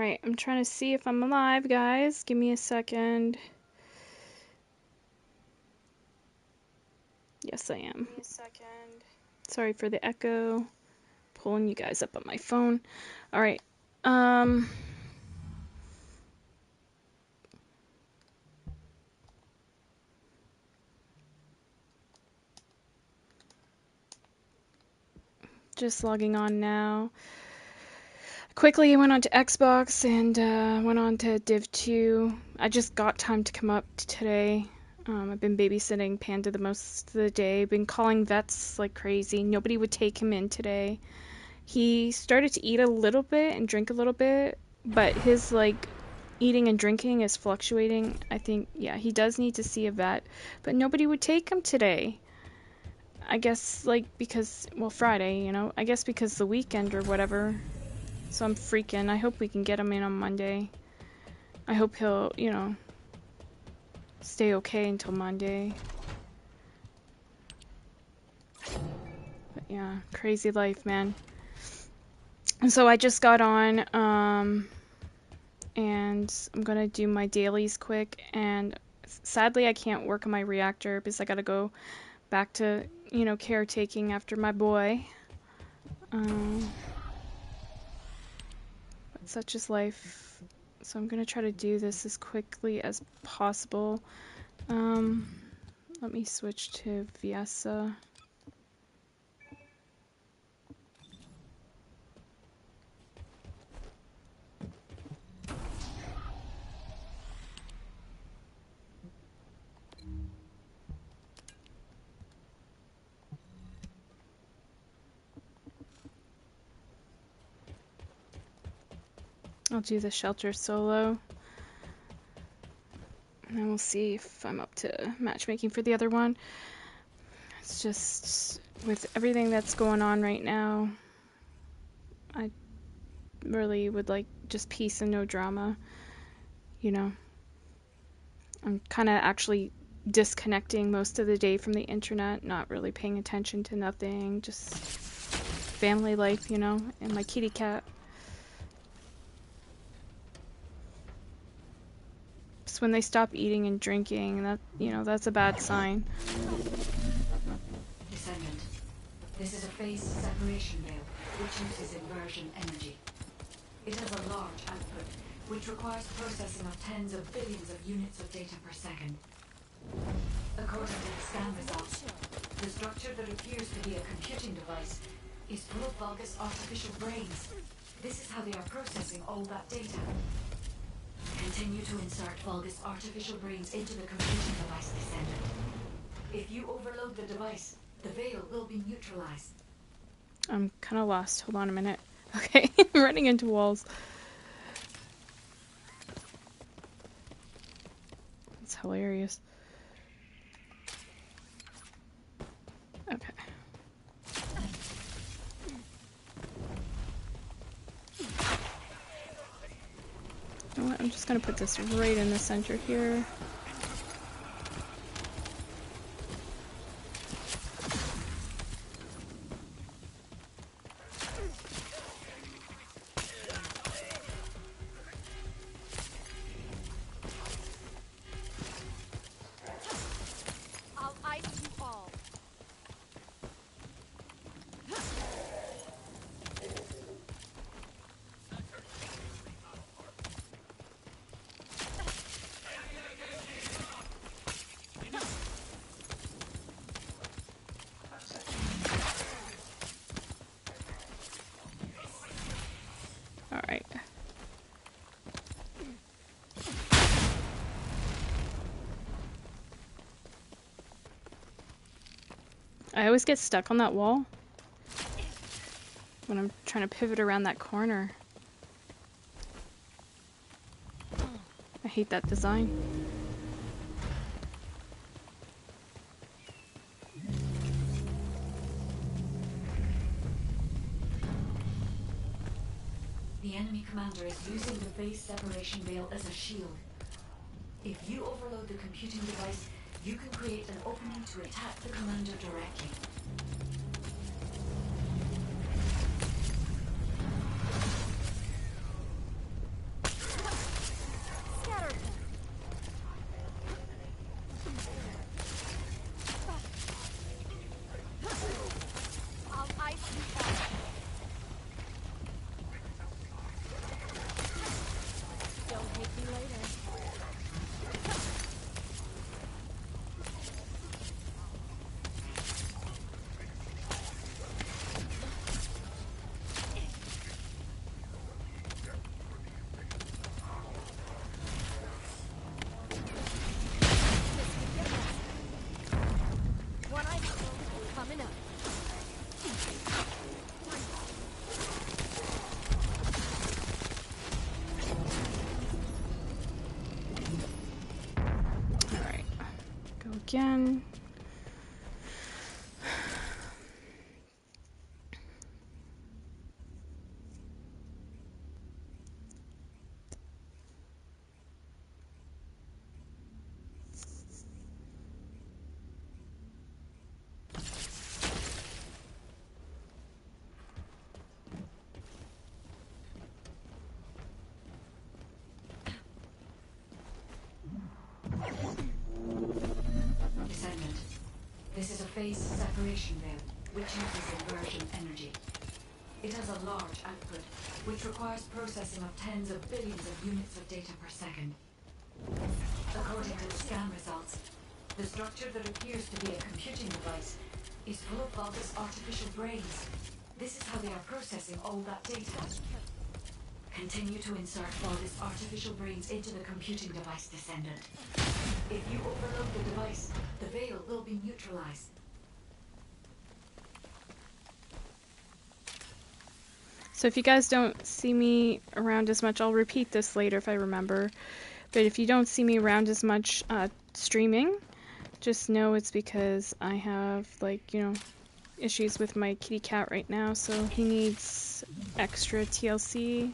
Alright, I'm trying to see if I'm alive, guys. Give me a second. Yes, I am. Give me a second. Sorry for the echo. Pulling you guys up on my phone. Alright, just logging on now. Quickly went on to Xbox and went on to Div 2. I just got time to come up today. I've been babysitting Panda the most of the day. Been calling vets like crazy. Nobody would take him in today. He started to eat a little bit and drink a little bit, but his like eating and drinking is fluctuating. I think, yeah, he does need to see a vet, but nobody would take him today. I guess like because, well, Friday, you know, I guess because the weekend or whatever. So I'm freaking. I hope we can get him in on Monday. I hope he'll, you know, stay okay until Monday. But yeah, crazy life, man. And so I just got on, and I'm gonna do my dailies quick. And sadly, I can't work on my reactor because I gotta go back to, you know, caretaking after my boy. But such is life. So I'm gonna try to do this as quickly as possible. Let me switch to Viesa. I'll do the shelter solo. And then we'll see if I'm up to matchmaking for the other one. It's just, with everything that's going on right now, I really would like just peace and no drama, you know. I'm kind of actually disconnecting most of the day from the internet, not really paying attention to nothing, just family life, you know, and my kitty cat. Just when they stop eating and drinking, that, you know, that's a bad sign. Descendant, this is a phase separation veil, which uses inversion energy. It has a large output, which requires processing of tens of billions of units of data per second. According to the scan results, the structure that appears to be a computing device is full of Vulgus artificial brains. This is how they are processing all that data. Continue to insert Vulgus artificial brains into the computing device, Descendant. If you overload the device, the veil will be neutralized. I'm kind of lost. Hold on a minute. Okay, I'm running into walls. That's hilarious. Okay. You know what? I'm just gonna put this right in the center here. Alright. I always get stuck on that wall when I'm trying to pivot around that corner. I hate that design. The enemy commander is using the base separation veil as a shield. If you overload the computing device, you can create an opening to attack the commander directly. again. Descendant. This is a phase separation veil, which uses inversion energy. It has a large output, which requires processing of tens of billions of units of data per second. According to the scan results, the structure that appears to be a computing device is full of bulbous artificial brains. This is how they are processing all that data. Continue to insert bulbous artificial brains into the computing device, Descendant. If you overload the device, the veil will be neutralized. So if you guys don't see me around as much, I'll repeat this later if I remember. But if you don't see me around as much streaming, just know it's because I have, like, you know, issues with my kitty cat right now, so he needs extra TLC.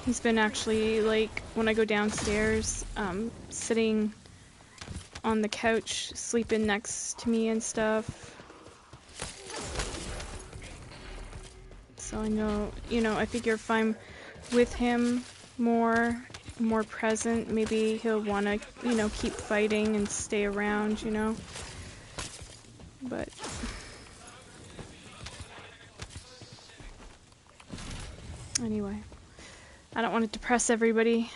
He's been actually, like, when I go downstairs, sitting on the couch, sleeping next to me and stuff. So I know, you know, I figure if I'm with him more present, maybe he'll want to, you know, keep fighting and stay around, you know. But anyway, I don't want to depress everybody.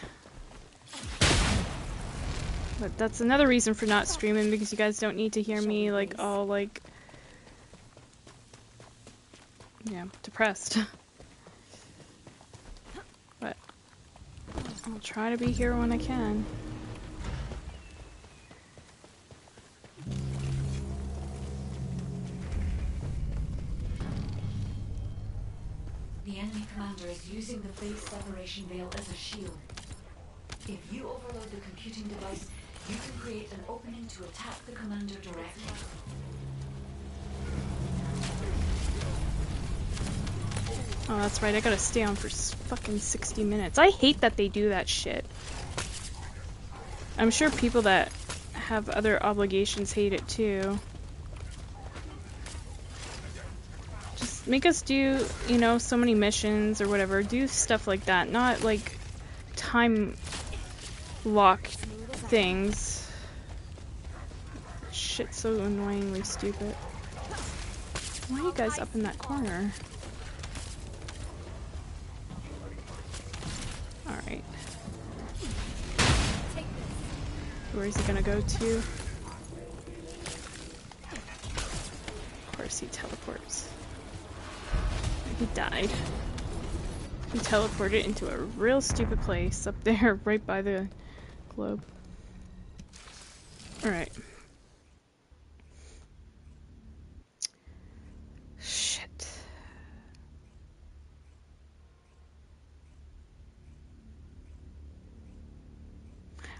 But that's another reason for not streaming, because you guys don't need to hear me, like, all, like, yeah, depressed. But I'll try to be here when I can. The enemy commander is using the phase separation veil as a shield. If you overload the computing device, you can create an opening to attack the commander directly. Oh, that's right, I gotta stay on for fucking 60 minutes. I hate that they do that shit. I'm sure people that have other obligations hate it too. Just make us do, you know, so many missions or whatever. Do stuff like that, not like time lock things. Shit's so annoyingly stupid. Why are you guys up in that corner? Alright. Where is he gonna go to? Of course he teleports. He died. He teleported into a real stupid place up there, right by the globe. Alright. Shit.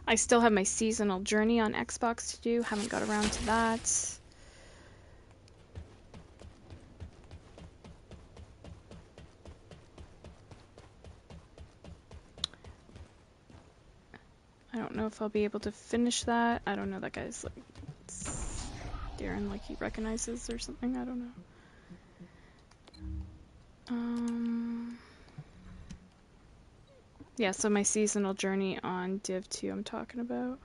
I still have my seasonal journey on Xbox to do. Haven't got around to that. I don't know if I'll be able to finish that. I don't know, that guy's like staring like he recognizes or something. I don't know. Yeah, so my seasonal journey on Div 2 I'm talking about.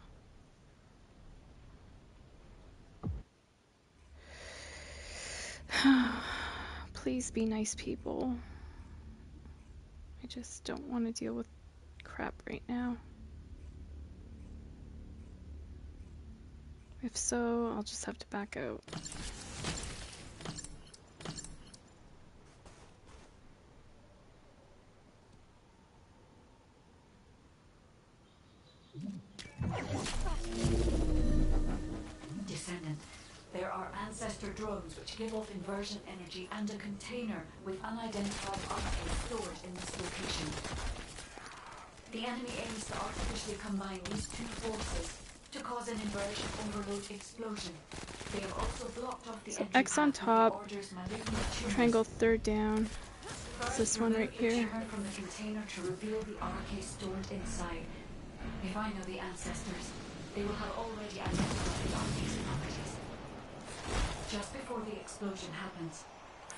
Please be nice people. I just don't want to deal with crap right now. If so, I'll just have to back out. Descendant, there are ancestor drones which give off inversion energy and a container with unidentified archives stored in this location. The enemy aims to artificially combine these two forces to cause an inversion overload explosion. They have also blocked off the So entry X on path with the top, order's malignant tumors. triangle third down. It's this one right Remove the here. tumor from the container to reveal the RK stored inside. If I know the ancestors, they will have already identified the RK's properties. Just before the explosion happens,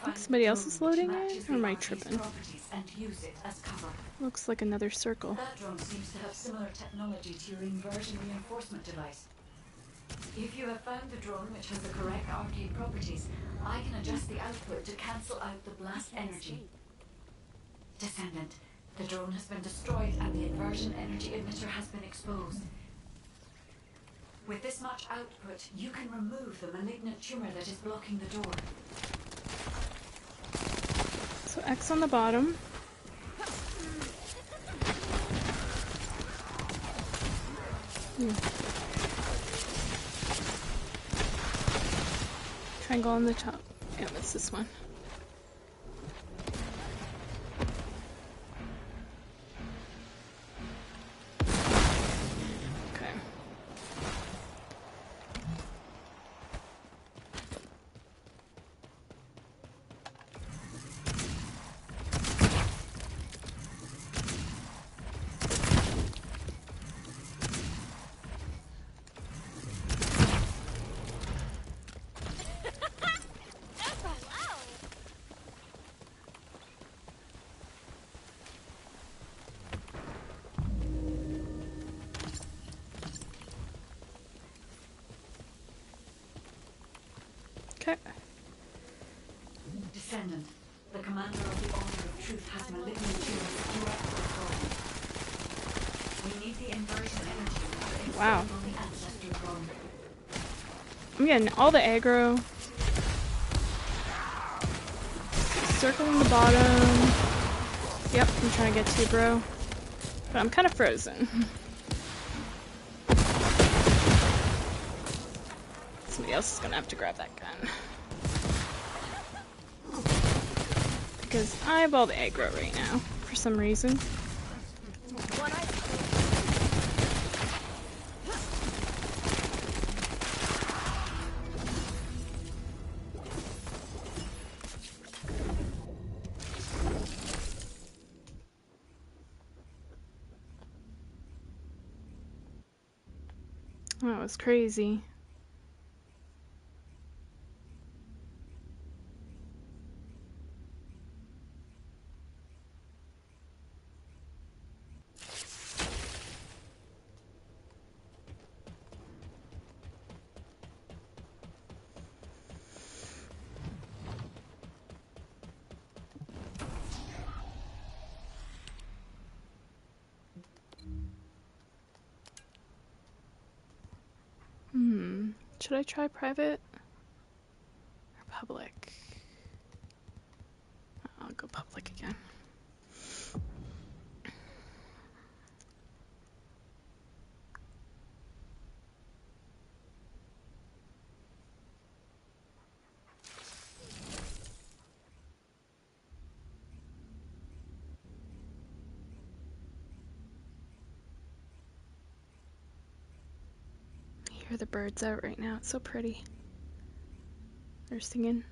I think somebody else is loading it, or am I tripping? and use it as cover. Looks like another circle. That drone seems to have similar technology to your inversion reinforcement device. If you have found the drone which has the correct arcade properties, I can adjust the output to cancel out the blast energy. Descendant, the drone has been destroyed and the inversion energy emitter has been exposed. With this much output, you can remove the malignant tumor that is blocking the door. So X on the bottom. Triangle on the top. Yeah, that's this one. Okay. Okay. Descendant, the commander of the Order of Truth has malignant tumors direct control. We need the inversion energy to explode Wow. on the ancestor drone. I'm getting all the aggro. Circling the bottom. Yep, I'm trying to get to you, bro. But I'm kind of frozen. Somebody else is gonna have to grab that gun. Because I have all the aggro right now, for some reason. That was crazy. Should I try private or public? I'll go public again. I hear the birds out right now. It's so pretty. They're singing.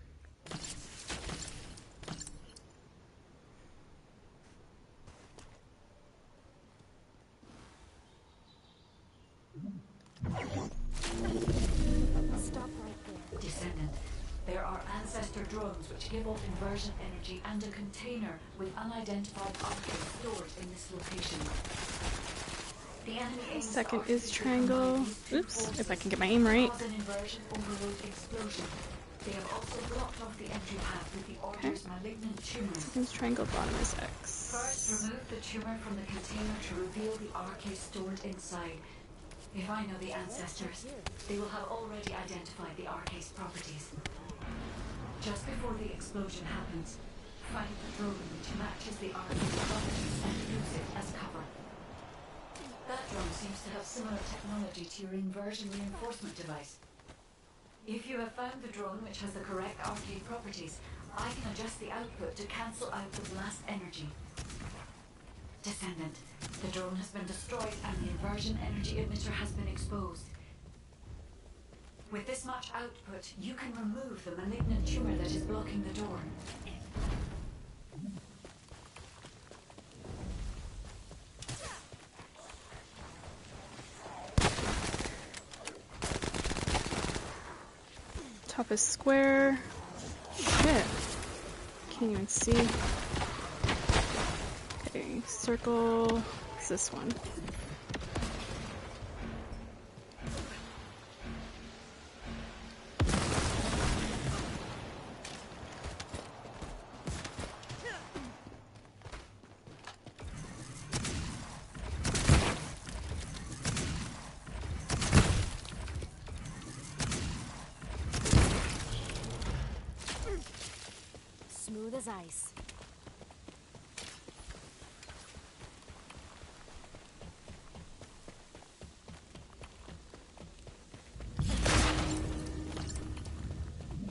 Stop right there. Descendant, there are ancestor drones which give off inversion energy and a container with unidentified objects stored in this location. The enemy aims to Second is artificially triangle. combine these two Oops, forces if I can get my aim right. to cause an inversion overload explosion. They have also blocked off the entry path with the Order's malignant tumors. Second triangle, bottom is X. First, remove the tumor from the container to reveal the RK stored inside. If I know the ancestors, they will have already identified the RK's properties. Just before the explosion happens, find the drone which matches the RK's properties and use it as cover. That drone seems to have similar technology to your inversion reinforcement device. If you have found the drone which has the correct arcade properties, I can adjust the output to cancel out the blast energy. Descendant, the drone has been destroyed and the inversion energy emitter has been exposed. With this much output, you can remove the malignant tumor that is blocking the door. Top is square. Shit. Can't even see. Okay, circle. It's this one. Smooth as ice.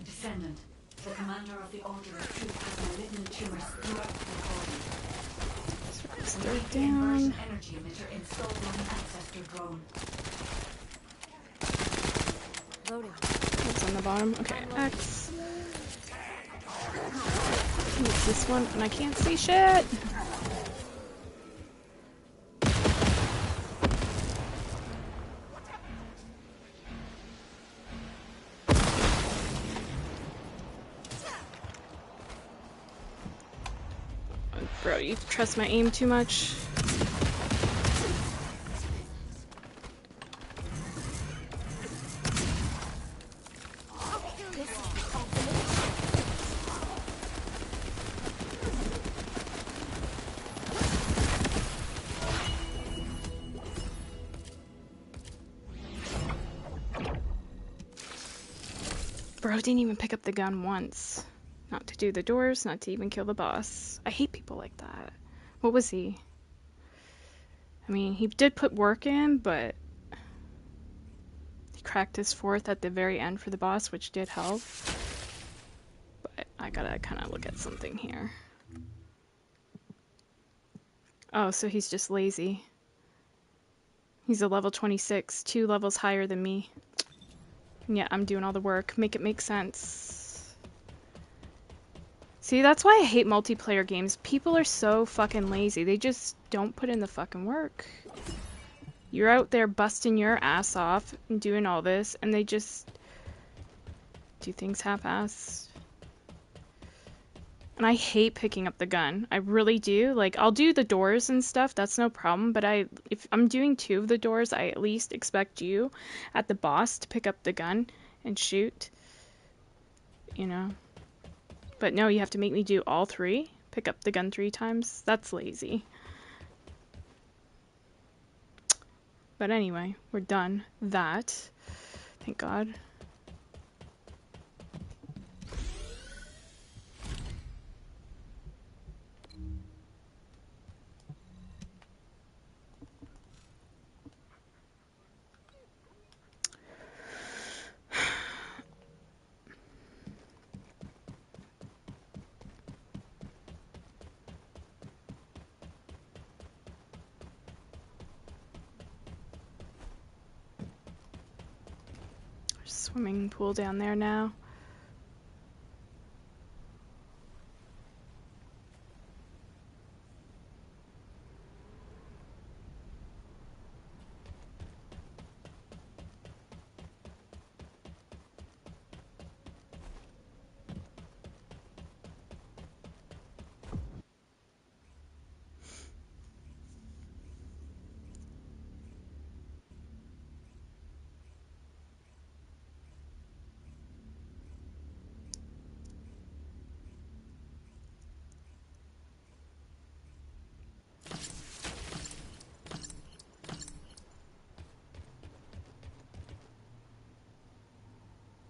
Descendant, the commander of the Order of Truth has malignant tumors throughout the body. Circle's The third inversion down. energy emitter installed on the ancestor drone. Loading. What's on the bottom? Okay, X. It's this one, and I can't see shit! Bro, you trust my aim too much? Bro didn't even pick up the gun once. Not to do the doors, not to even kill the boss. I hate people like that. What was he? I mean, he did put work in, but he cracked his fourth at the very end for the boss, which did help. But I gotta kind of look at something here. Oh, so he's just lazy. He's a level 26, 2 levels higher than me. And yet I'm doing all the work. Make it make sense. See, that's why I hate multiplayer games. People are so fucking lazy. They just don't put in the fucking work. You're out there busting your ass off and doing all this, and they just do things half-assed. And I hate picking up the gun. I really do. Like, I'll do the doors and stuff, that's no problem, but if I'm doing 2 of the doors, I at least expect you at the boss to pick up the gun and shoot. You know? But no, you have to make me do all 3? Pick up the gun 3 times? That's lazy. But anyway, we're done. That. Thank God. Swimming pool down there now.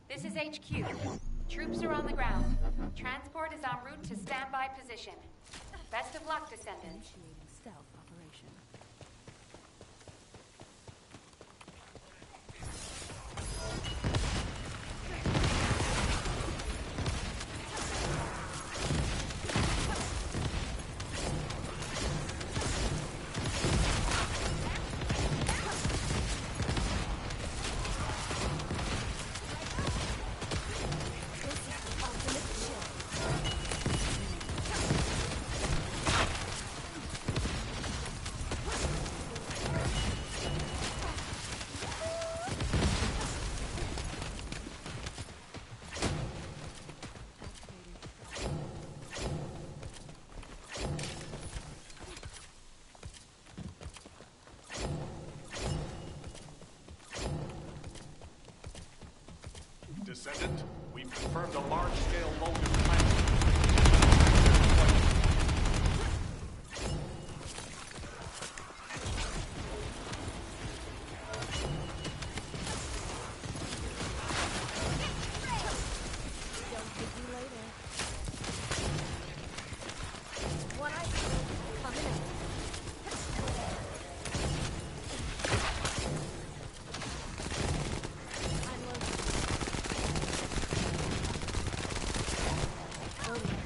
This is HQ. Troops are on the ground. Transport is en route to standby position. Best of luck, Descendants. Initiating stealth operation. Descendant, we've confirmed a large-scale load of planets. Don't get you later. One eye coming in. I'm loading. Loading.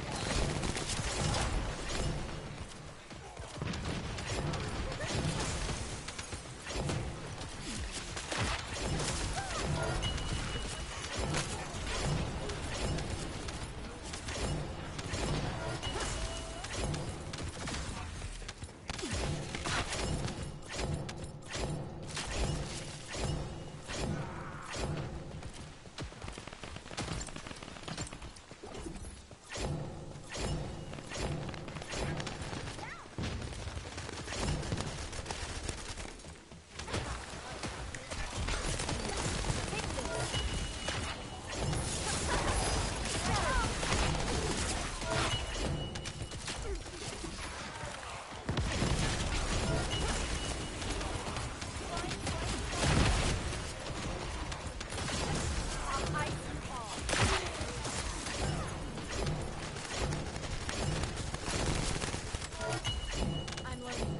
I'm loading.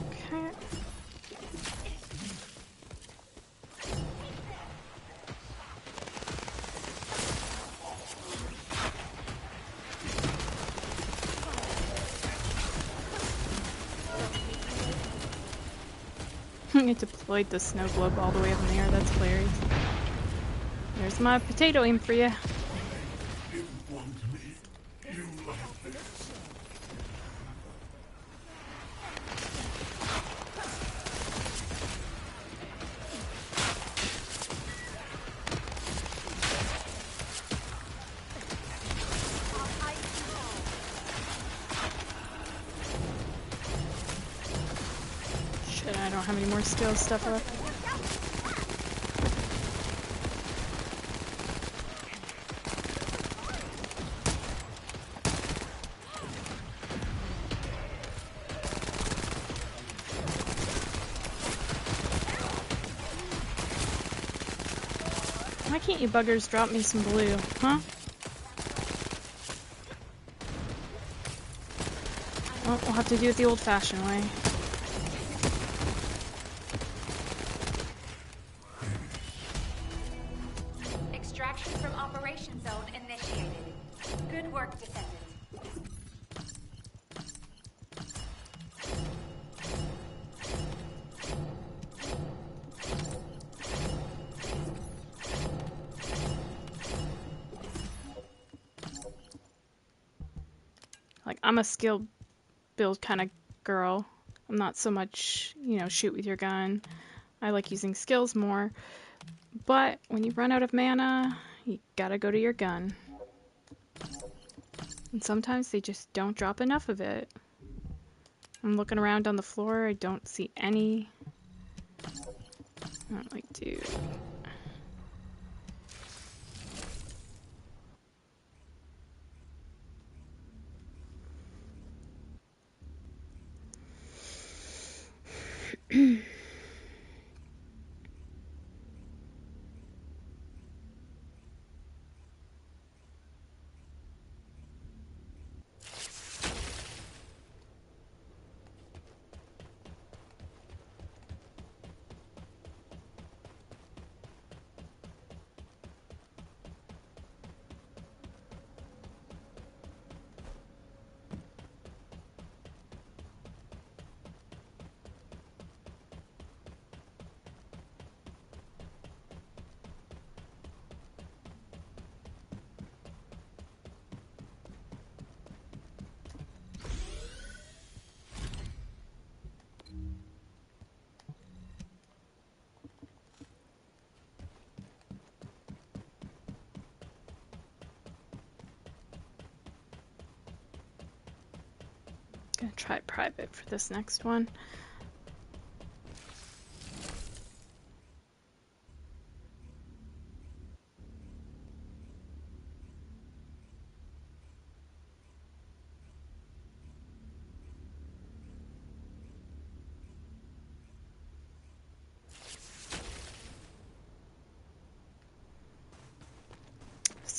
Okay. I deployed the snow globe all the way up in the air. That's hilarious. There's my potato aim for you. Didn't want me. You like this. Shit, I don't have any more skill stuff left. Why can't you buggers drop me some blue, huh? Well, we'll have to do it the old-fashioned way. Extraction from Operation Zone initiated. Good work, Descendant. Like, I'm a skill build kind of girl. I'm not so much, shoot with your gun. I like using skills more. But when you run out of mana, you gotta go to your gun. And sometimes they just don't drop enough of it. I'm looking around on the floor, I don't see any. I'm like, dude. Gonna try private for this next one.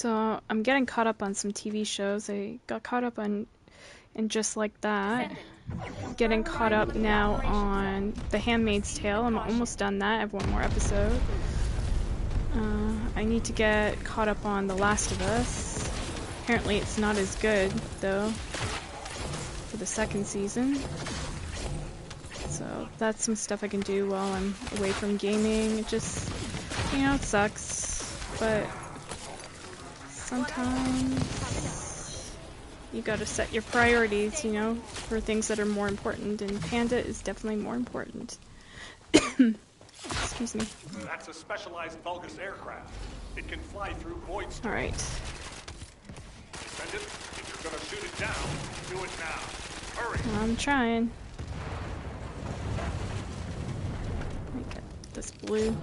So I'm getting caught up on some TV shows. I got caught up on in Just Like That. Getting caught up now on The Handmaid's Tale. I'm almost done that. I have one more episode. I need to get caught up on The Last of Us. Apparently it's not as good, though, for the second season. So that's some stuff I can do while I'm away from gaming. It just, you know, it sucks, but sometimes you gotta set your priorities, you know, for things that are more important, and Panda is definitely more important. Excuse me. That's a specialized Vulgus aircraft. It can fly through void storms. Alright. Descendant, if you're gonna shoot it down, do it now. Hurry! I'm trying. Let me get this blue.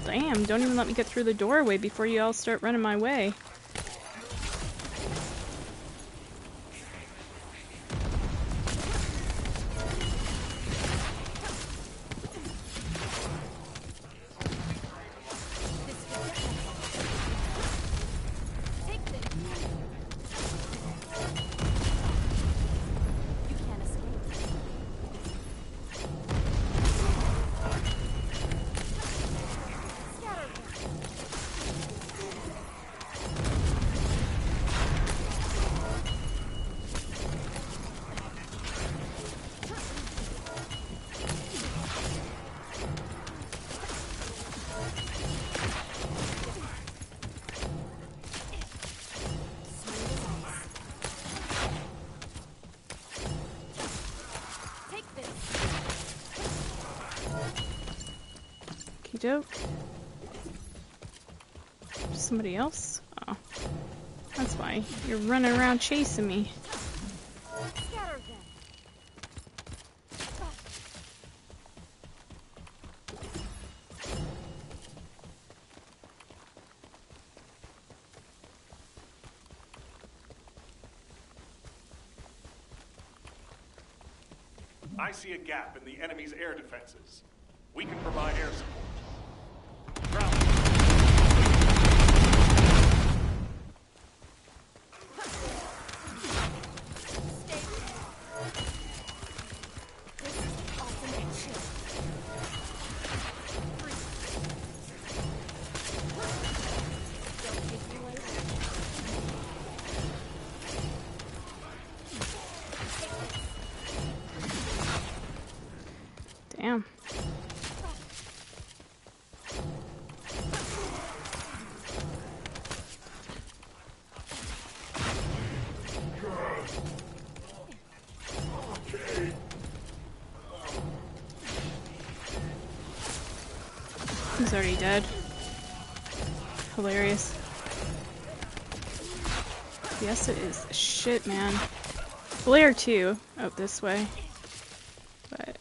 Damn, don't even let me get through the doorway before you all start running my way. Take this. You can't escape. Scatter them. Take this. Okey doke. Somebody else? Oh. That's why you're running around chasing me. Scatter them. I see a gap in the enemy's air defenses. We can provide air support. Ground. Stay with me. This is ultimate chill. Freeze. Don't hit me later. Damn. Okay. He's already dead. Hilarious. Yes, it is. Shit, man. Blair, too. Out this way. But...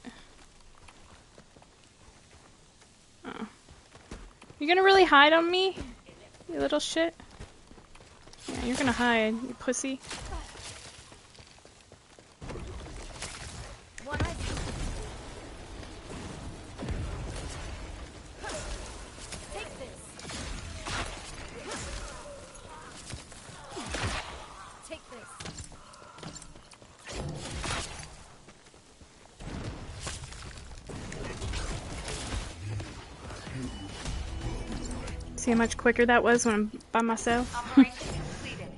oh. You gonna really hide on me? You little shit? Yeah, you're gonna hide, you pussy. One eye. Take this. Take this. See how much quicker that was when I'm by myself? Operation completed.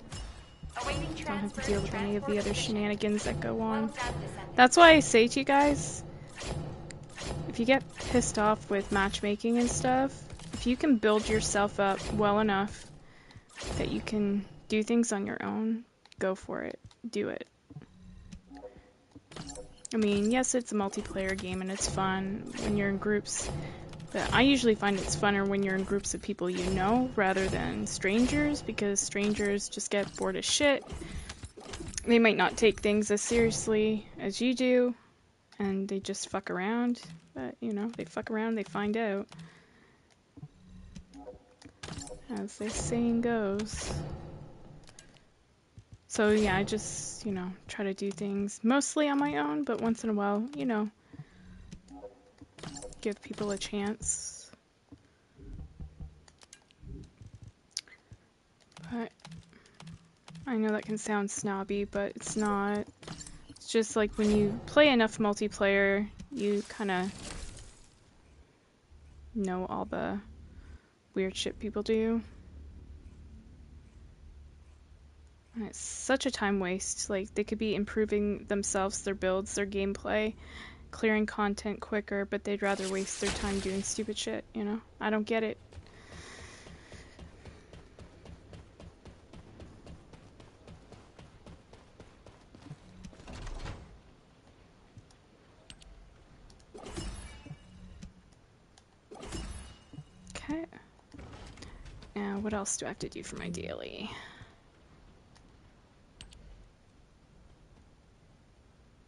Awaiting Don't have to transfer deal with any of the other transport position. shenanigans that go on. Well done, Descendant. That's why I say to you guys, if you get pissed off with matchmaking and stuff, if you can build yourself up well enough that you can do things on your own, go for it. Do it. I mean, yes, it's a multiplayer game and it's fun when you're in groups, but I usually find it's funner when you're in groups of people you know rather than strangers, because strangers just get bored as shit. They might not take things as seriously as you do, and they just fuck around. But, you know, they fuck around, they find out. As the saying goes. So, yeah, I just, you know, try to do things mostly on my own, but once in a while, you know, give people a chance. But I know that can sound snobby, but it's not. It's just like when you play enough multiplayer, you kind of know all the weird shit people do. And it's such a time waste. Like, they could be improving themselves, their builds, their gameplay, clearing content quicker, but they'd rather waste their time doing stupid shit, you know? I don't get it. Okay. And what else do I have to do for my daily?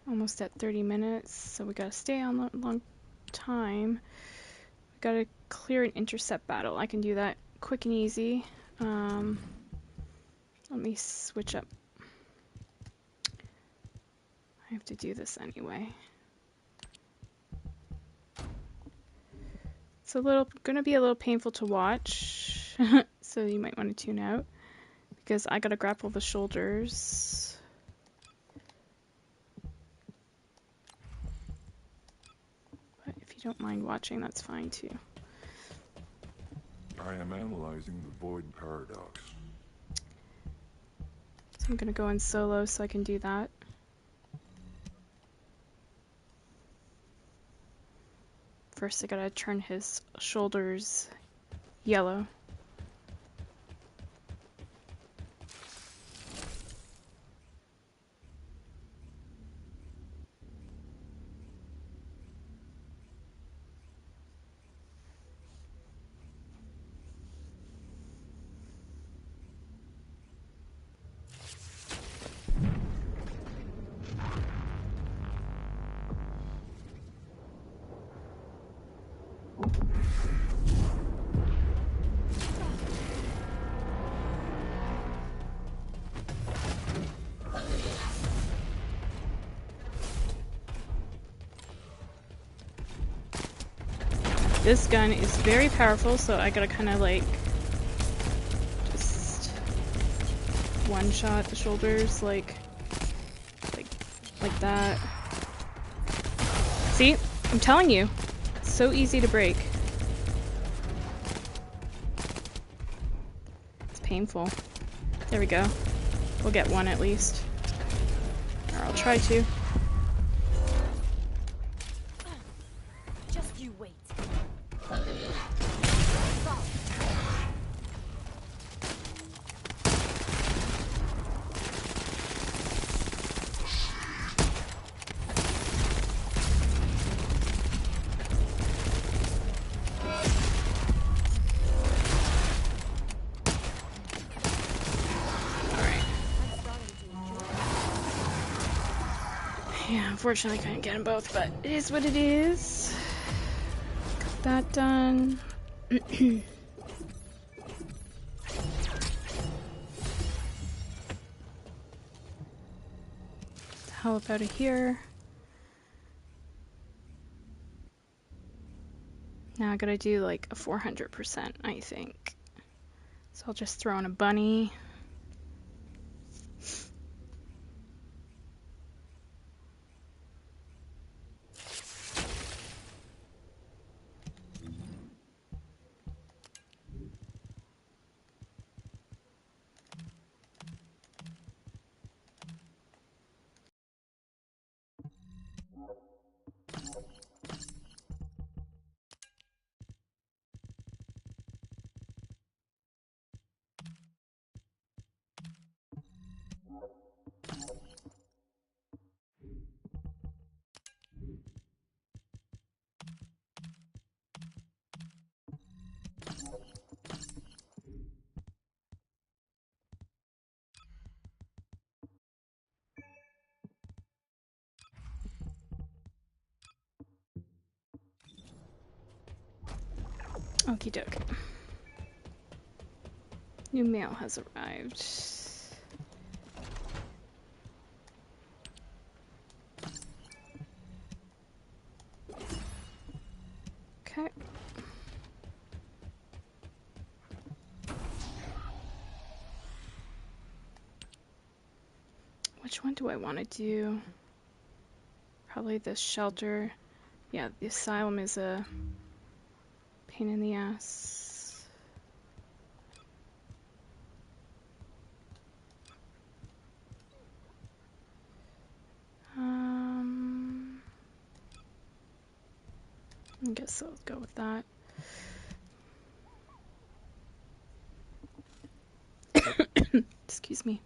Almost at 30 minutes, so we gotta stay on a long time. We gotta clear an intercept battle. I can do that quick and easy. Let me switch up. I have to do this anyway. It's gonna be a little painful to watch, so you might want to tune out because I gotta grapple the shoulders. But if you don't mind watching, that's fine too. I am analyzing the void paradox. So I'm gonna go in solo so I can do that. First I gotta turn his shoulders yellow. This gun is very powerful, so I gotta kind of like just one-shot the shoulders, like that. See? I'm telling you, it's so easy to break. It's painful. There we go. We'll get one at least. Or I'll try to. Just you wait. Yeah, unfortunately I couldn't get them both, but it is what it is. Got that done. Hell up out of here. Now I gotta do like a 400%, I think. So I'll just throw in a bunny. Okie doke. New mail has arrived. Okay. Which one do I want to do? Probably the shelter. Yeah, the asylum is a pain in the ass. I guess I'll go with that. Excuse me.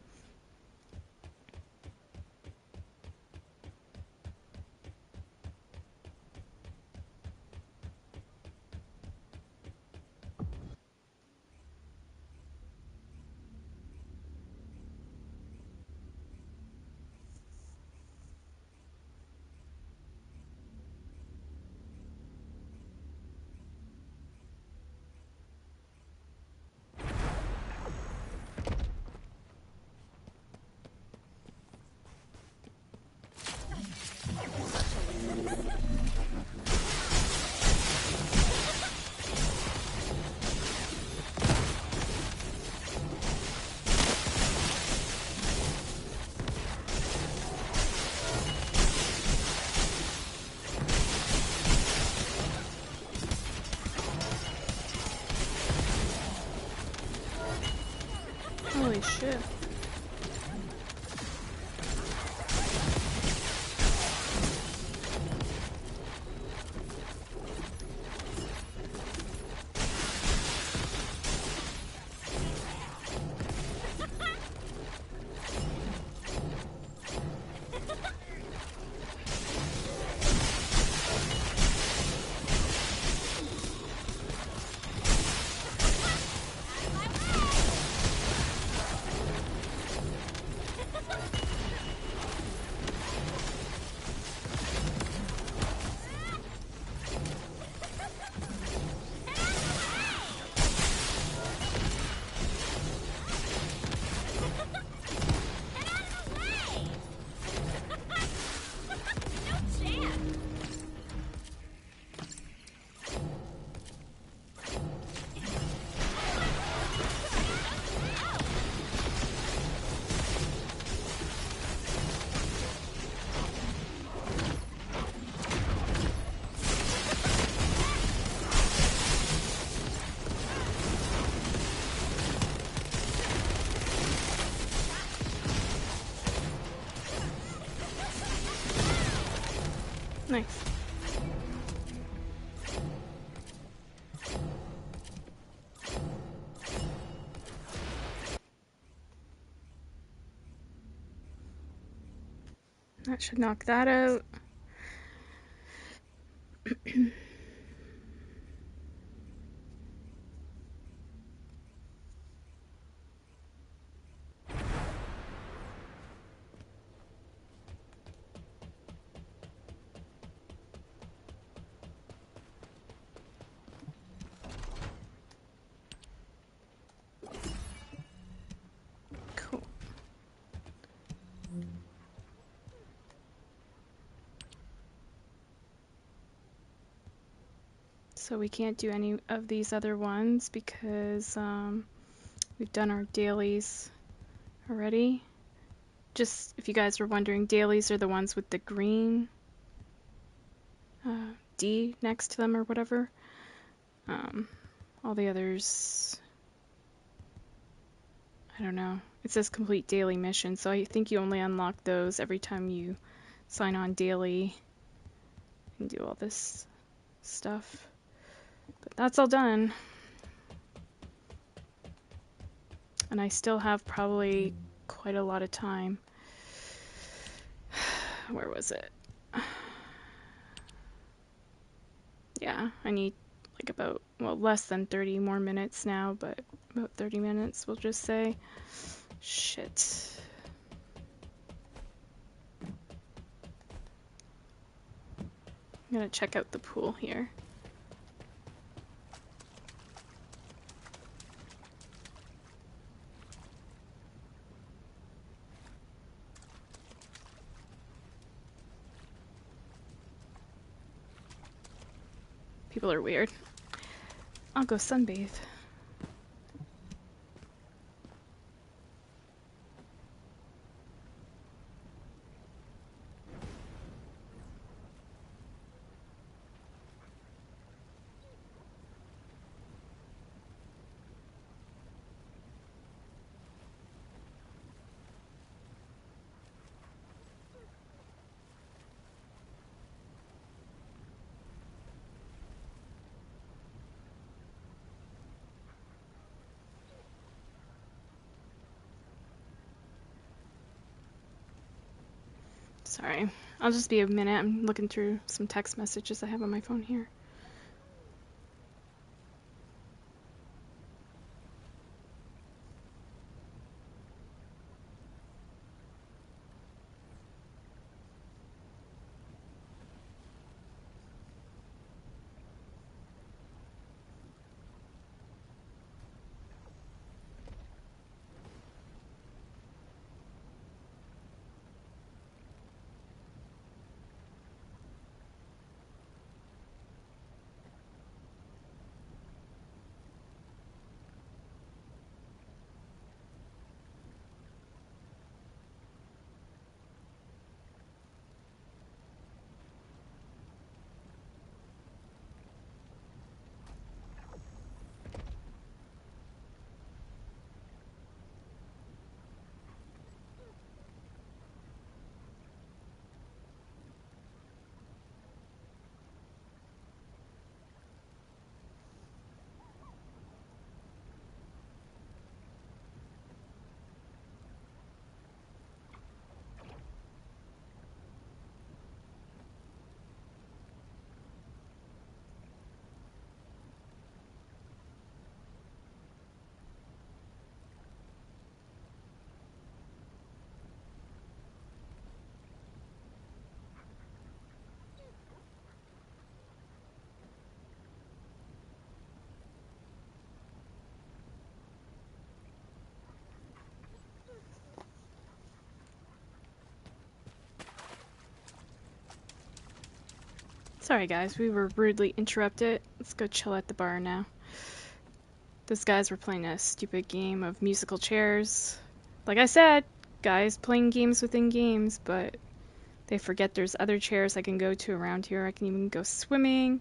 Holy shit. Nice. That should knock that out. Cool. So we can't do any of these other ones because we've done our dailies already. Just if you guys were wondering, dailies are the ones with the green D next to them or whatever. All the others, I don't know. It says complete daily mission, so I think you only unlock those every time you sign on daily and do all this stuff. But that's all done. And I still have probably quite a lot of time. Where was it? Yeah, I need like about, well, less than 30 more minutes now, but about 30 minutes, we'll just say. Shit. I'm gonna check out the pool here. People are weird. I'll go sunbathe. Sorry. I'll just be a minute. I'm looking through some text messages I have on my phone here. Sorry guys, we were rudely interrupted. Let's go chill at the bar now. Those guys were playing a stupid game of musical chairs. Like I said, guys playing games within games, but they forget there's other chairs I can go to around here. I can even go swimming.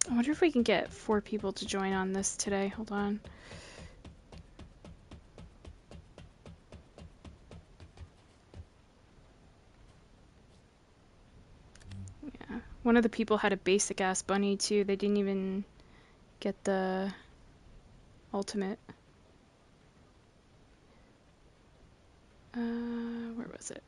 I wonder if we can get 4 people to join on this today. Hold on. Yeah. One of the people had a basic ass bunny too. They didn't even get the ultimate. Where was it?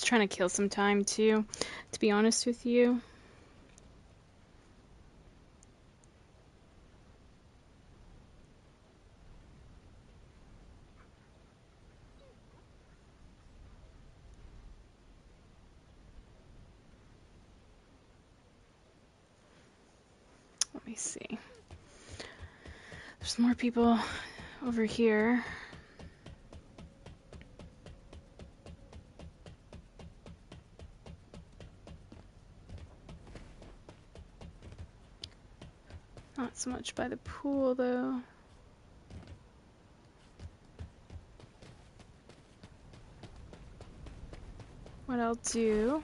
just trying to kill some time too, to be honest with you. Let me see. There's more people over here. Not so much by the pool, though. What I'll do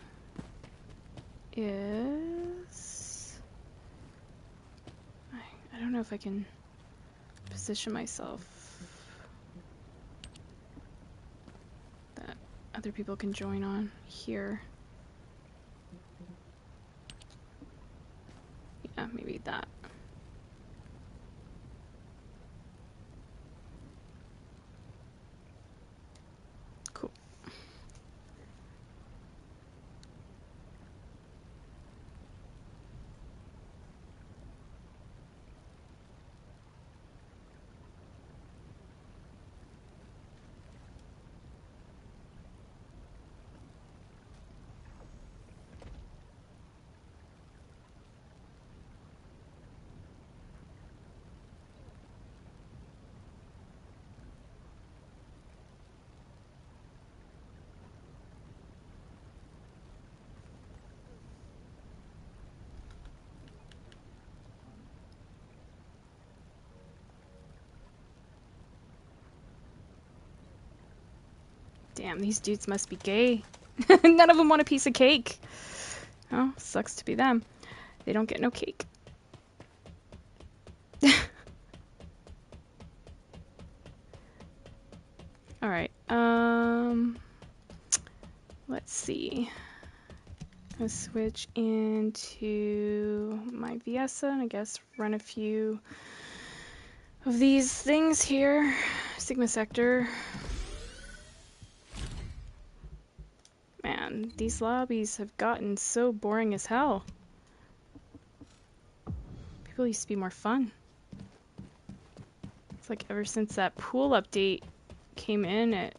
is... I don't know if I can position myself that other people can join on here. Yeah, maybe that. Cool. Damn, these dudes must be gay. None of them want a piece of cake. Oh, sucks to be them. They don't get no cake. Alright, let's see. I'll switch into my Viessa and I guess run a few of these things here. Sigma Sector. Man, these lobbies have gotten so boring as hell. People used to be more fun. It's like ever since that pool update came in, it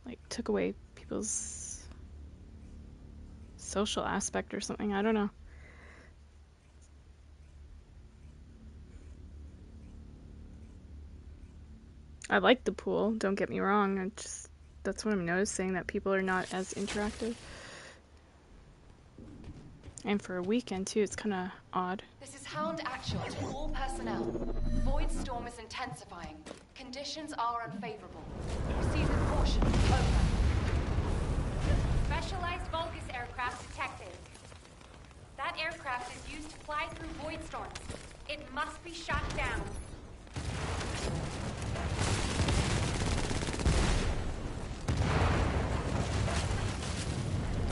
like took away people's social aspect or something. I don't know. I like the pool, don't get me wrong. That's what I'm noticing, that people are not as interactive. And for a weekend too, it's kind of odd. This is Hound Actual to all personnel. Void storm is intensifying. Conditions are unfavorable. Proceed with caution. Over. Specialized Vulgus aircraft detected. That aircraft is used to fly through void storms. It must be shot down.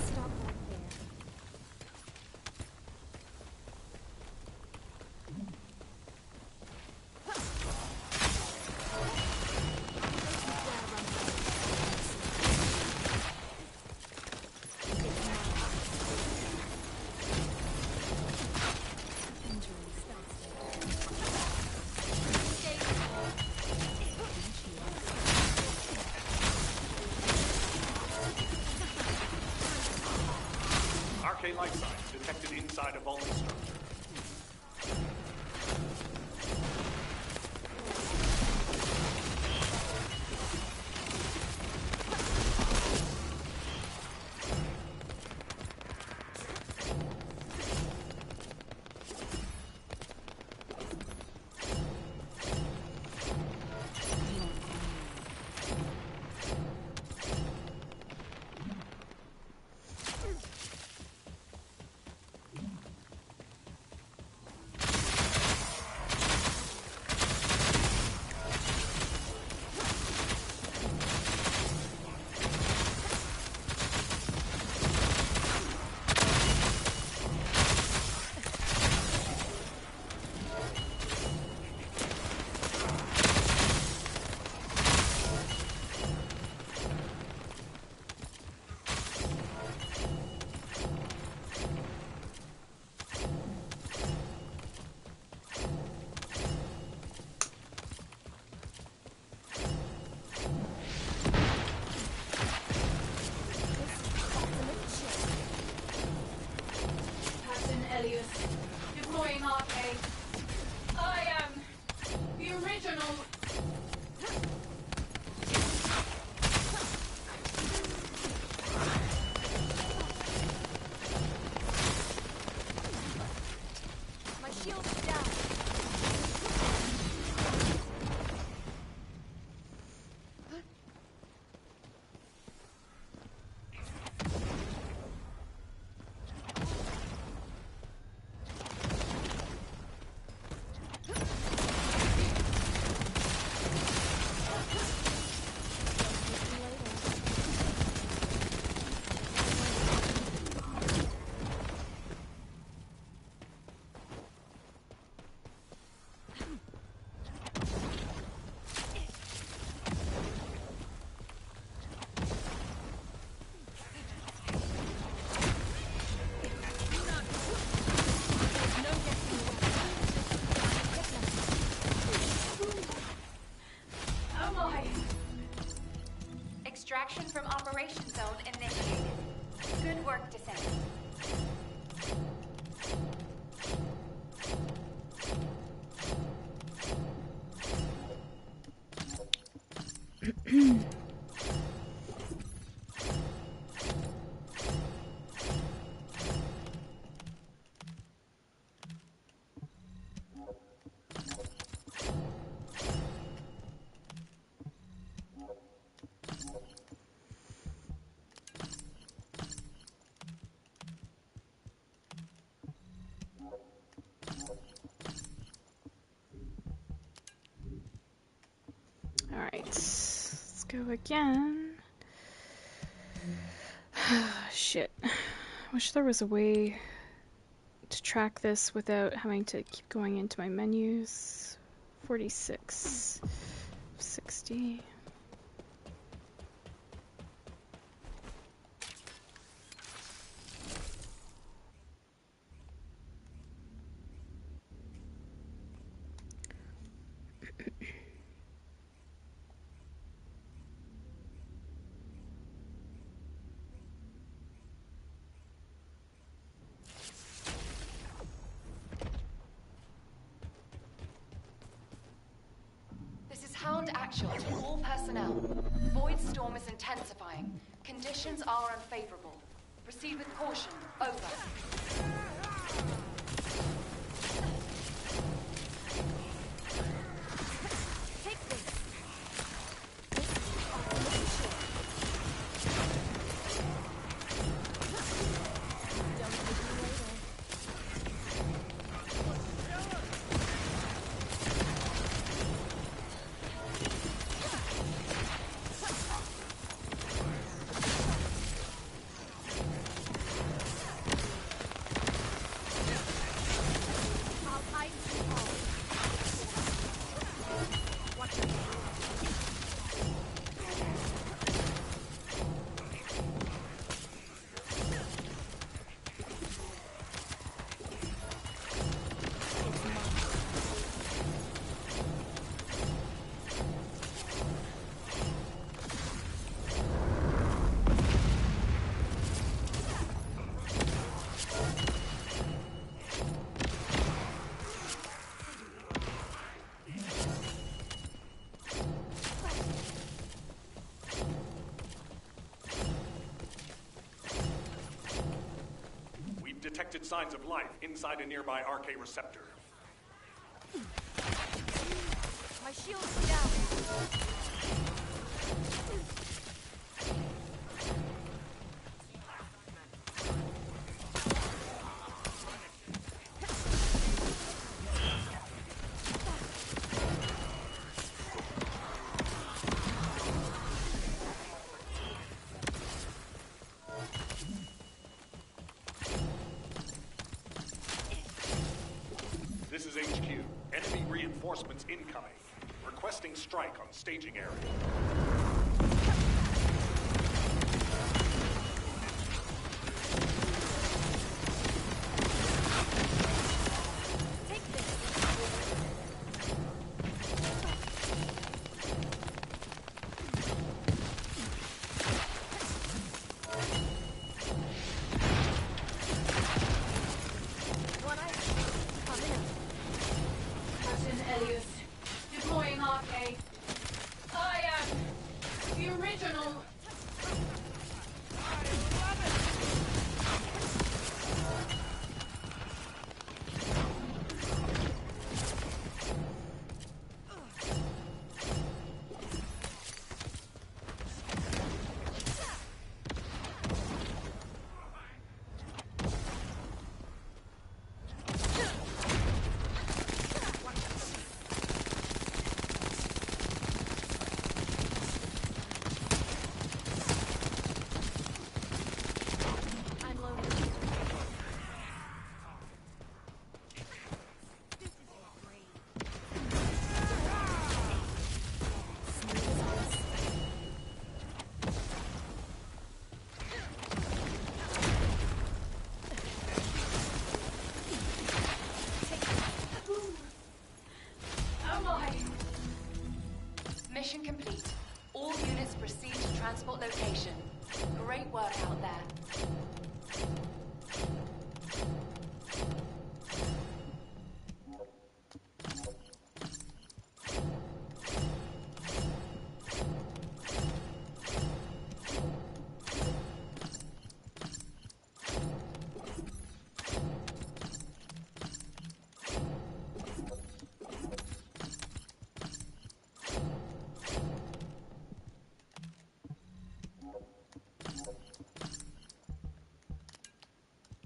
Stop right there. Arcane life signs detected inside a vaulted structure. Extraction from Operation Zone initiated. Good work, Descendant. Alright, let's go again. Shit. Wish there was a way to track this without having to keep going into my menus. 46, 60. This is Hound Actual to all personnel. Void storm is intensifying. Conditions are unfavorable. Proceed with caution. Over. Take this. This is Operation Shield. Don't give me later. I'll hide you all. Watch your back. It's mine. We've detected signs of life inside a nearby RK receptor. My shield's down. This is HQ. Enemy reinforcements incoming. Requesting strike on staging area. Take this. One eye. Coming up. Captain Elias. Deploying RK. I am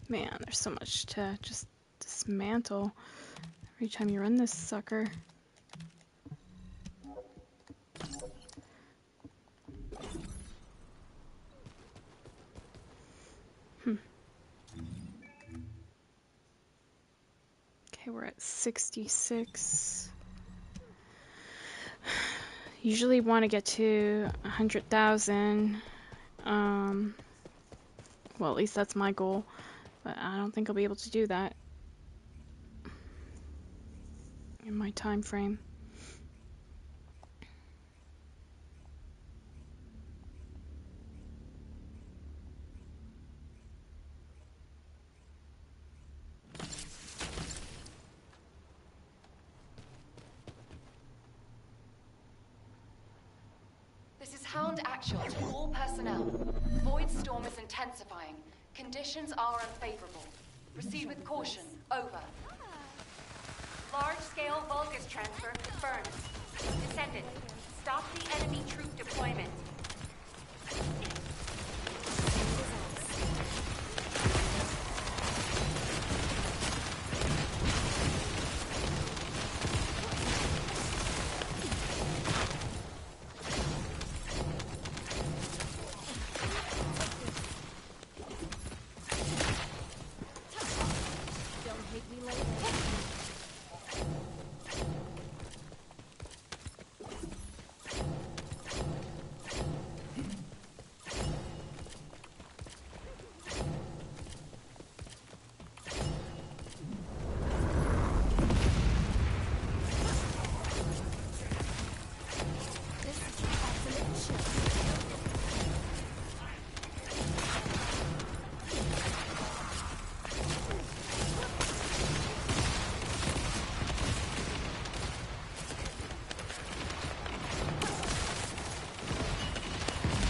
Man, there's so much to just dismantle every time you run this sucker. Okay, we're at 66. Usually want to get to 100,000. Well, at least that's my goal, but I don't think I'll be able to do that in my time frame. This is Hound Actual to all personnel. Void storm is intensifying. Conditions are unfavorable. Proceed with caution. Over. Large-scale Vulgus transfer confirmed. Descendant, stop the enemy troop deployment. Don't hate me later. This is the ultimate show.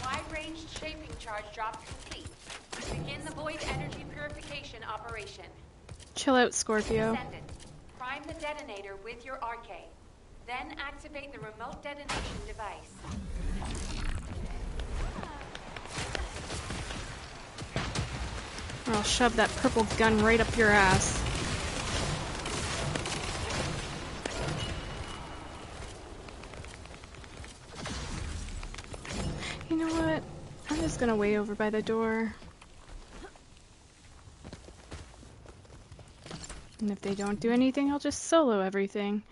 Wide-ranged shaping charge drop complete. Begin the void energy purification operation. Chill out, Scorpio. Descendant, prime the detonator with your arcade. Then activate the remote detonation device. Or I'll shove that purple gun right up your ass. You know what? I'm just gonna wait over by the door. And if they don't do anything, I'll just solo everything.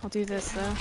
I'll do this though.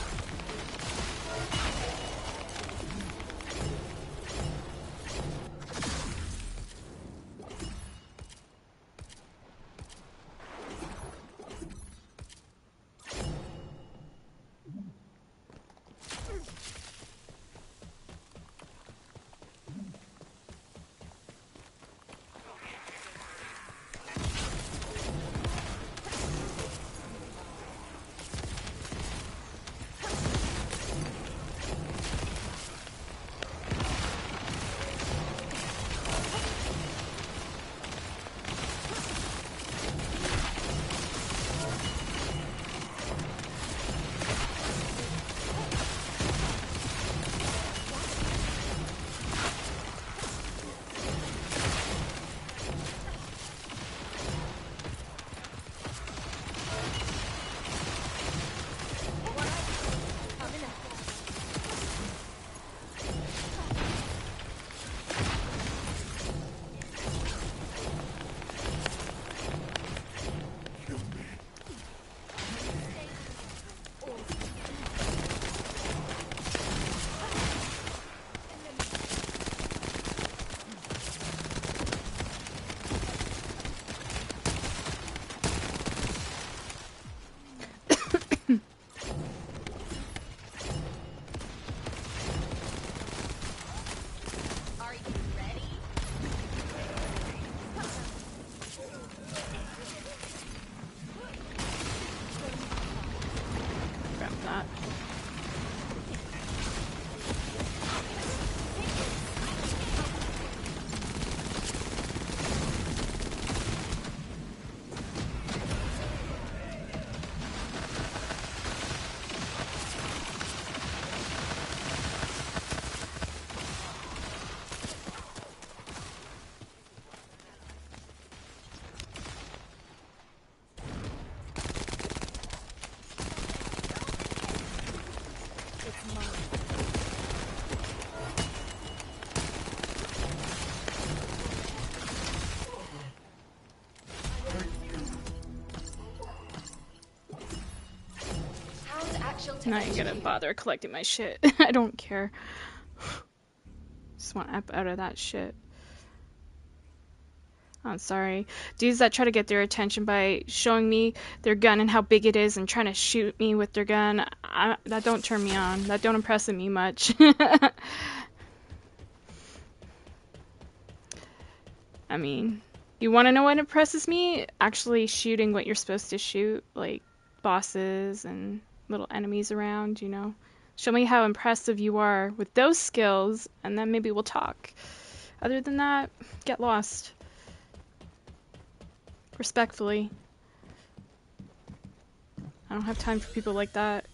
Not even gonna bother collecting my shit. I don't care. Just want up out of that shit. I'm sorry. Dudes that try to get their attention by showing me their gun and how big it is and trying to shoot me with their gun, that don't turn me on. That don't impress me much. I mean, you want to know what impresses me? Actually shooting what you're supposed to shoot, like bosses and little enemies around, you know? Show me how impressive you are with those skills, and then maybe we'll talk. Other than that, get lost. Respectfully. I don't have time for people like that.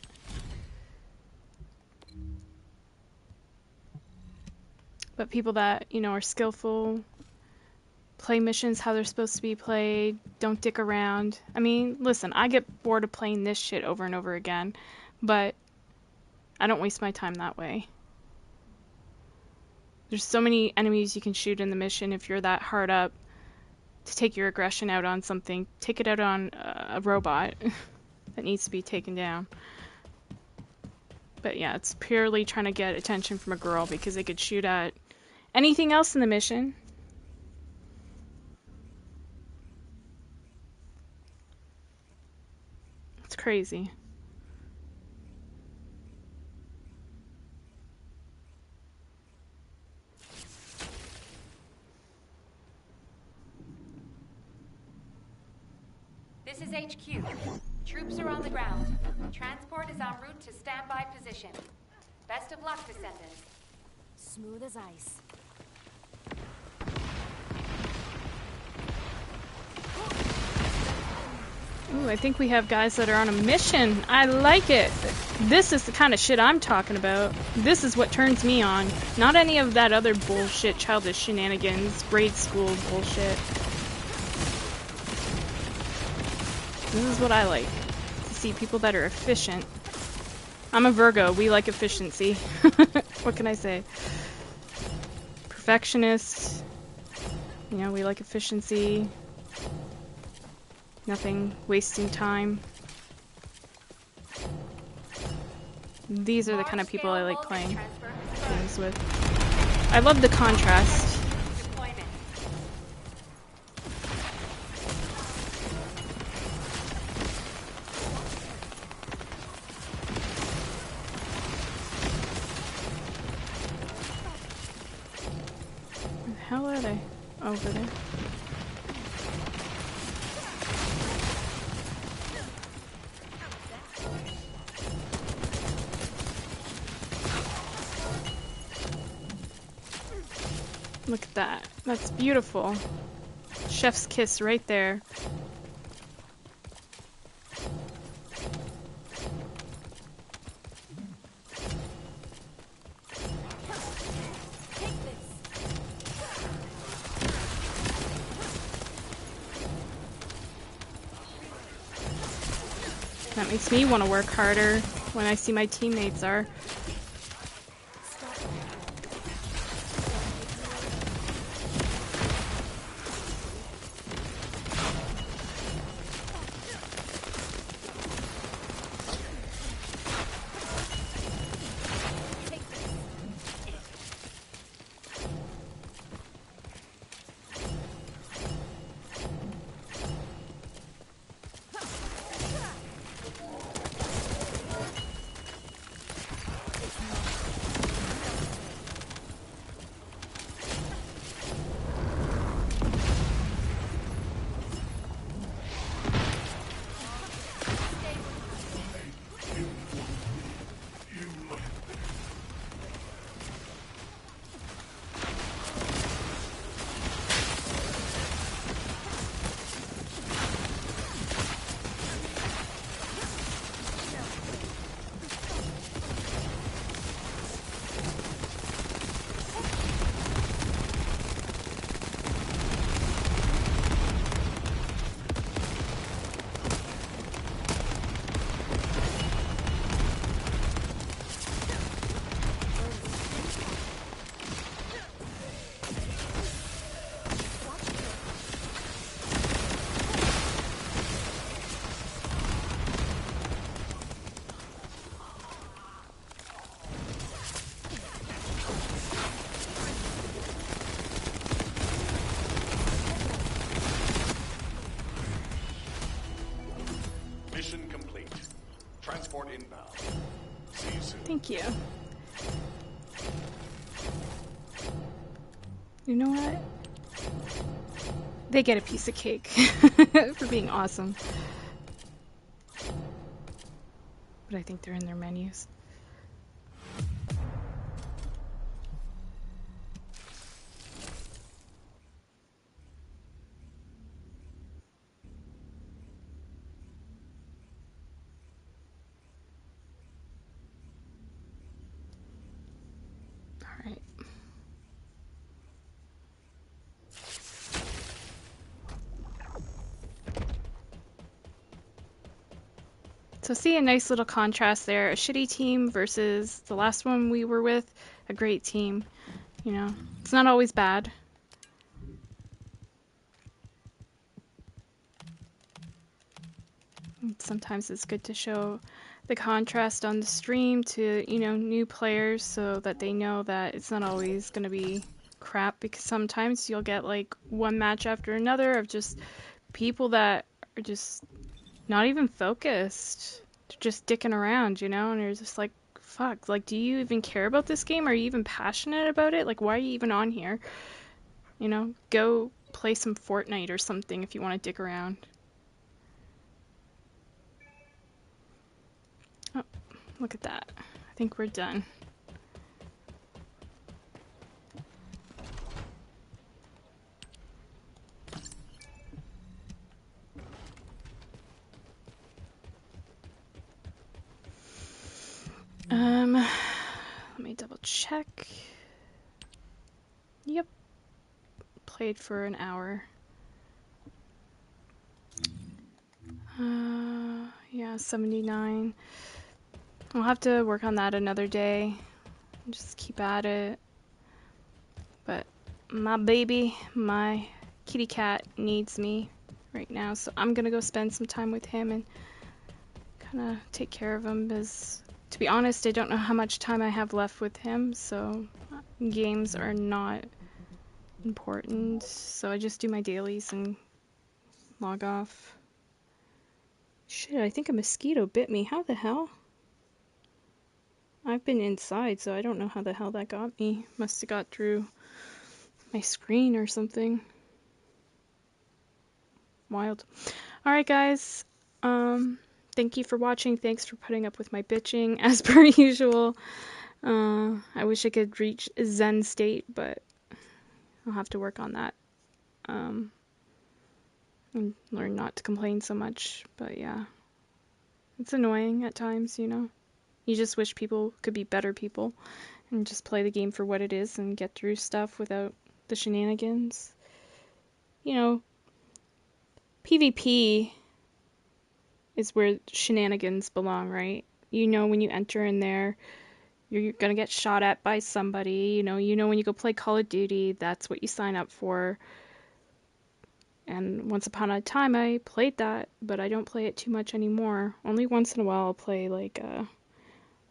But people that, you know, are skillful, play missions how they're supposed to be played, don't dick around. I mean, listen, I get bored of playing this shit over and over again, but I don't waste my time that way. There's so many enemies you can shoot in the mission if you're that hard up to take your aggression out on something. Take it out on a robot that needs to be taken down. But yeah, it's purely trying to get attention from a girl because they could shoot at anything else in the mission. It's crazy. This is HQ. Troops are on the ground. Transport is en route to standby position. Best of luck, Descendants. Smooth as ice. Ooh, I think we have guys that are on a mission. I like it. This is the kind of shit I'm talking about. This is what turns me on. Not any of that other bullshit, childish shenanigans, grade school bullshit. This is what I like. To see people that are efficient. I'm a Virgo. We like efficiency. What can I say? Perfectionist. You know, we like efficiency. Nothing wasting time. These are the kind of people I like playing games with. I love the contrast. Deployment. Where the hell are they? Over there. Look at that. That's beautiful. Chef's kiss right there. That makes me want to work harder when I see my teammates are. transport inbound. See you soon. Thank you. You know what? They get a piece of cake for being awesome. But I think they're in their menus. All right. So see a nice little contrast there. A shitty team versus the last one we were with, a great team. You know, it's not always bad. And sometimes it's good to show the contrast on the stream to, you know, new players so that they know that it's not always going to be crap, because sometimes you'll get like one match after another of just people that are just not even focused. They're just dicking around, you know, and you're just like, fuck, like, do you even care about this game? Are you even passionate about it? Like, why are you even on here? You know, go play some Fortnite or something if you want to dick around. Oh, look at that. I think we're done. Let me double check. Yep. Played for an hour. Yeah, 79. I'll have to work on that another day. Just keep at it. But my baby, my kitty cat needs me right now, so I'm gonna go spend some time with him and kind of take care of him, because to be honest, I don't know how much time I have left with him, so games are not important. So I just do my dailies and log off. Shit, I think a mosquito bit me. How the hell? I've been inside, so I don't know how the hell that got me. Must have got through my screen or something. Wild. Alright, guys. Thank you for watching. Thanks for putting up with my bitching, as per usual. I wish I could reach Zen state, but I'll have to work on that. And learn not to complain so much. But yeah, it's annoying at times, you know. You just wish people could be better people and just play the game for what it is and get through stuff without the shenanigans. You know, PvP is where shenanigans belong, right? You know, when you enter in there, you're gonna get shot at by somebody. You know when you go play Call of Duty, that's what you sign up for. And once upon a time I played that, but I don't play it too much anymore. Only once in a while I'll play like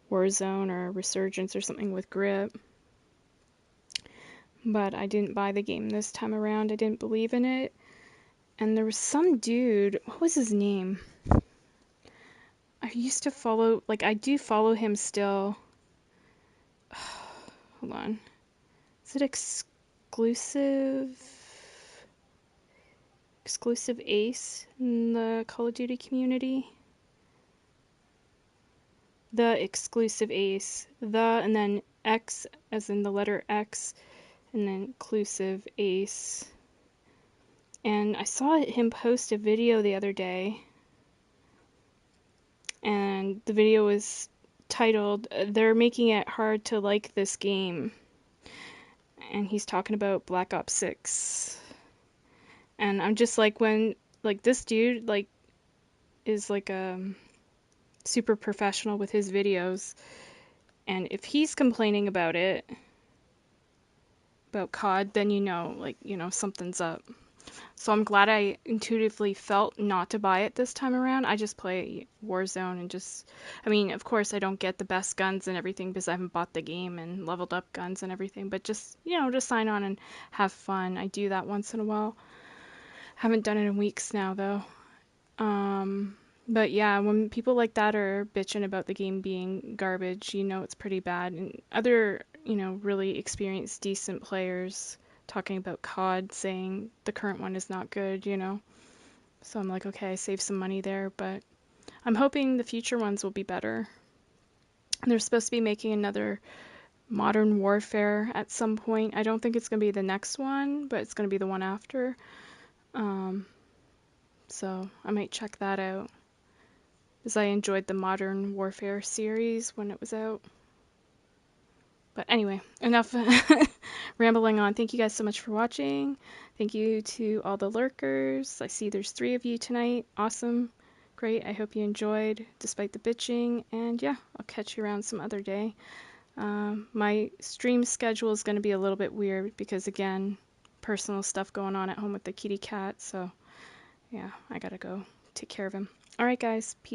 Warzone or Resurgence or something with grip. But I didn't buy the game this time around. I didn't believe in it. And there was some dude, what was his name? I used to follow, like, I do follow him still. Hold on. Is it exclusive ace in the Call of Duty community? The exclusive ace. The, and then X, as in the letter X, and then inclusive ace. And I saw him post a video the other day, and the video was titled, "They're making it hard to like this game." And he's talking about Black Ops 6. And I'm just like, when, like, this dude, like, is like super professional with his videos, and if he's complaining about it, about COD, then like, something's up. So I'm glad I intuitively felt not to buy it this time around. I just play Warzone and just, I mean, of course I don't get the best guns and everything because I haven't bought the game and leveled up guns and everything, but just, just sign on and have fun. I do that once in a while. Haven't done it in weeks now though. But yeah, when people like that are bitching about the game being garbage, you know it's pretty bad. And other, really experienced, decent players talking about COD saying the current one is not good. So I'm like, okay, I saved some money there, but I'm hoping the future ones will be better. And they're supposed to be making another Modern Warfare at some point. I don't think it's going to be the next one, but it's going to be the one after. Um, so I might check that out, as I enjoyed the Modern Warfare series when it was out. But anyway, enough rambling on. Thank you guys so much for watching. Thank you to all the lurkers. I see there's 3 of you tonight. Awesome. Great. I hope you enjoyed despite the bitching. And yeah, I'll catch you around some other day. My stream schedule is going to be a little bit weird because, again, personal stuff going on at home with the kitty cat. So yeah, I gotta go take care of him. All right, guys. Peace.